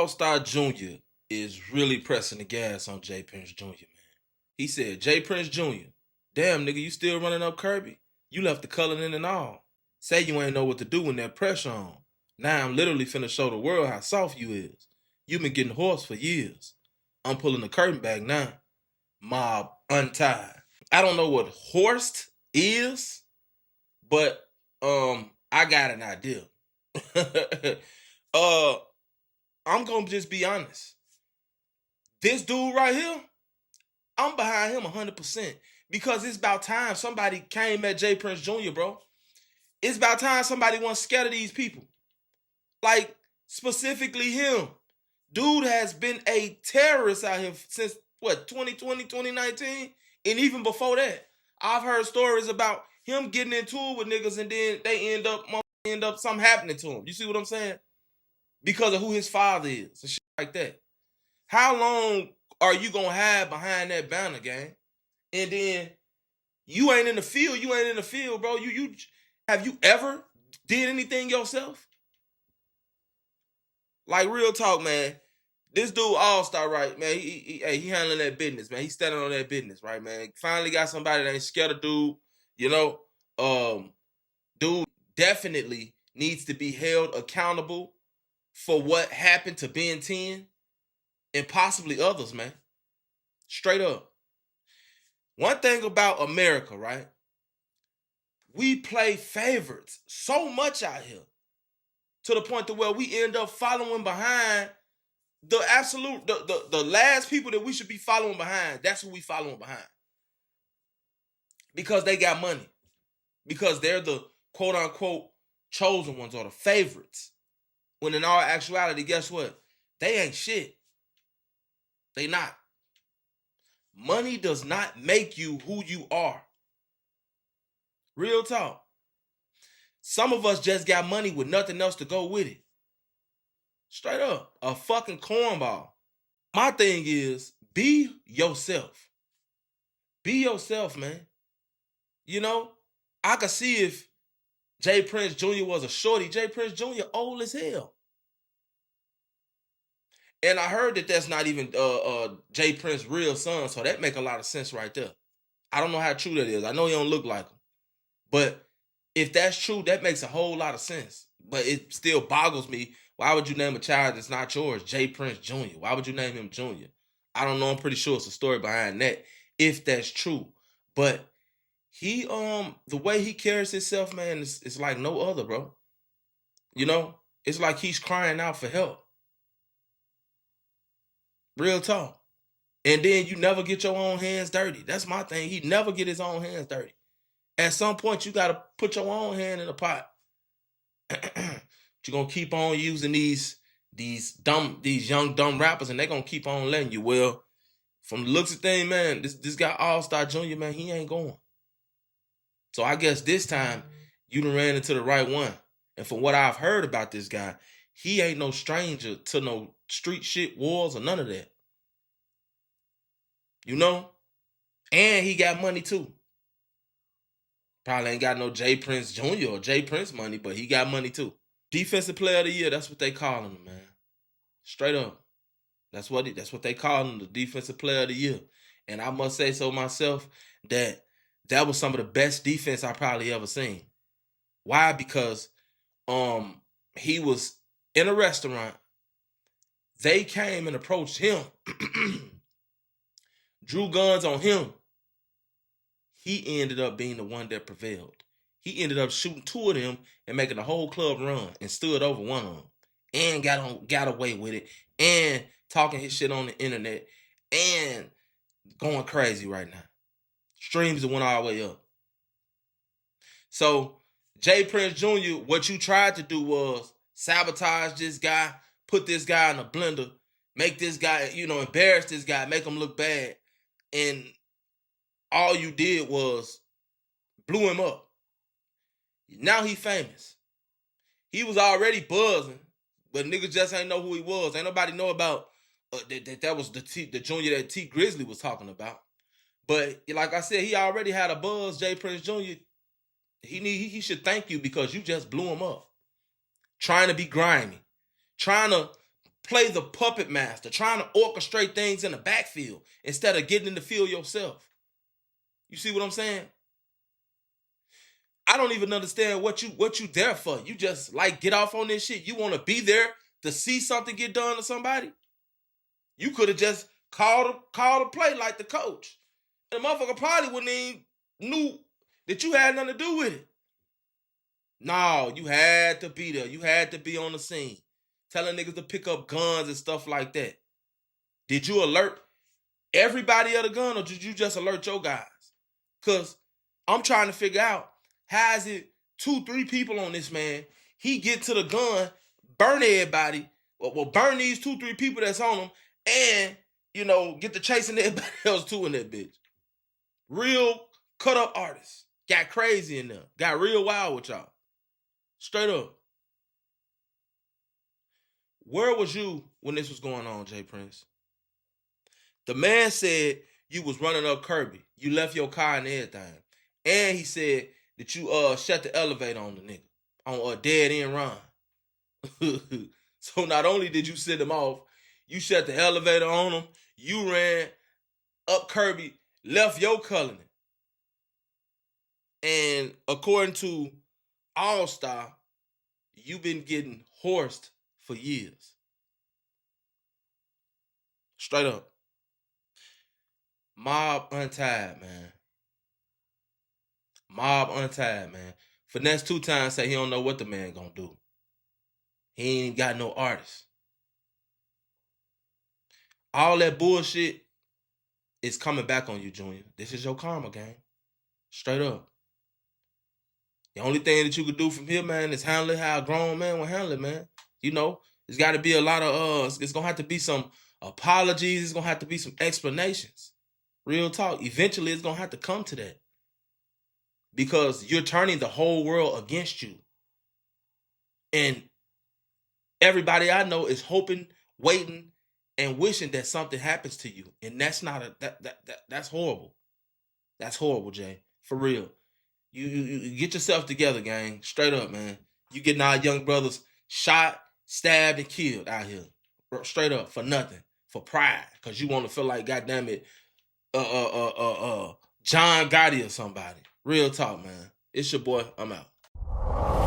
Allstar Jr. is really pressing the gas on J.Prince Jr., man. He said, J.Prince Jr., damn, nigga, you still running up Kirby? You left the color in and all. Say you ain't know what to do when that pressure on. Now I'm literally finna show the world how soft you is. You been getting hoarse for years. I'm pulling the curtain back now. Mob untied. I don't know what horsed is, but I got an idea. I'm gonna just be honest. This dude right here, I'm behind him 100% because it's about time somebody came at J.Prince Jr., bro. It's about time somebody wasn't scared of these people. Like, specifically him. Dude has been a terrorist out here since, 2020, 2019? And even before that. I've heard stories about him getting into it with niggas and then they end up something happening to him. You see what I'm saying? Because of who his father is and shit like that. How long are you gonna have behind that banner, gang? And then you ain't in the field. You ain't in the field, bro. You have you ever did anything yourself? Like, real talk, man. This dude Allstar, right, man? He handling that business, man. He standing on that business, right, man? Finally got somebody that ain't scared of dude. You know, dude definitely needs to be held accountable for what happened to Ben 10 and possibly others, man. Straight up. One thing about America, right? We play favorites so much out here to the point to where we end up following behind the last people that we should be following behind. That's who we following behind. Because they got money. Because they're the quote unquote chosen ones or the favorites. When in all actuality, guess what? They ain't shit. They not. Money does not make you who you are. Real talk. Some of us just got money with nothing else to go with it. Straight up. A fucking cornball. My thing is, be yourself. Be yourself, man. You know, I could see if J.Prince Jr. was a shorty. J.Prince Jr. old as hell. And I heard that that's not even J.Prince's real son, so that make a lot of sense right there. I don't know how true that is. I know he don't look like him. But if that's true, that makes a whole lot of sense. But it still boggles me. Why would you name a child that's not yours J.Prince Jr.? Why would you name him Jr.? I don't know. I'm pretty sure it's a story behind that, if that's true. But he, the way he carries himself, man, it's like no other, bro. You know? It's like he's crying out for help. Real talk. And then you never get your own hands dirty. That's my thing. He never get his own hands dirty. At some point, you got to put your own hand in the pot. You're going to keep on using these young, dumb rappers, and they're going to keep on letting you. Well, from the looks of things, man, this guy Allstar Jr., man, he ain't going. So I guess this time, you done ran into the right one. And from what I've heard about this guy, he ain't no stranger to no street shit, wars, or none of that. You know? And he got money, too. Probably ain't got no J.Prince Jr. or J.Prince money, but he got money too. Defensive player of the year, that's what they call him, man. Straight up. That's what they call him, the defensive player of the year. And I must say so myself that was some of the best defense I probably ever seen. Why? Because he was in a restaurant. They came and approached him. Drew guns on him. He ended up being the one that prevailed. He ended up shooting two of them and making the whole club run and stood over one of them and got away with it and talking his shit on the internet and going crazy right now. Streams went all the way up. So J.Prince Jr., what you tried to do was sabotage this guy, put this guy in a blender, make this guy, embarrass this guy, make him look bad, and all you did was blew him up. Now he famous. He was already buzzing, but niggas just ain't know who he was. Ain't nobody know about that was the junior that T Grizzly was talking about. But like I said, he already had a buzz. J.Prince Jr. He should thank you because you just blew him up. Trying to be grimy, trying to play the puppet master, trying to orchestrate things in the backfield instead of getting in the field yourself. You see what I'm saying? I don't even understand what you there for. You just like get off on this shit. You want to be there to see something get done to somebody? You could have just called a play like the coach. And the motherfucker probably wouldn't even knew that you had nothing to do with it. No, you had to be there. You had to be on the scene. Telling niggas to pick up guns and stuff like that. Did you alert everybody of the gun or did you just alert your guys? Because I'm trying to figure out how is it 2-3 people on this man. He get to the gun, burn everybody, well burn these 2-3 people that's on him, and, get to chasing everybody else too in that bitch. Real cut up artists. Got crazy in there. Got real wild with y'all. Straight up. Where was you when this was going on, J.Prince? The man said you was running up Kirby. You left your car and everything. And he said that you shut the elevator on the nigga. On a dead end run. So not only did you send him off, you shut the elevator on him. You ran up Kirby, left your colony. And according to Allstar, you've been getting horsed for years. Straight up. Mob untied, man. Mob untied, man. Finesse 2 times say he don't know what the man gonna do. He ain't got no artist. All that bullshit is coming back on you, Junior. This is your karma, gang. Straight up. The only thing that you could do from here, man, is handle it how a grown man will handle it, man. There's got to be a lot of, it's going to have to be some apologies. It's going to have to be some explanations. Real talk. Eventually, it's going to have to come to that. Because you're turning the whole world against you. And everybody I know is hoping, waiting, and wishing that something happens to you. And that's not that's horrible. That's horrible, Jay. For real. You get yourself together, gang. Straight up, man. You getting our young brothers shot, stabbed, and killed out here. Straight up, for nothing. For pride. Because you want to feel like, goddamn it, John Gotti or somebody. Real talk, man. It's your boy. I'm out.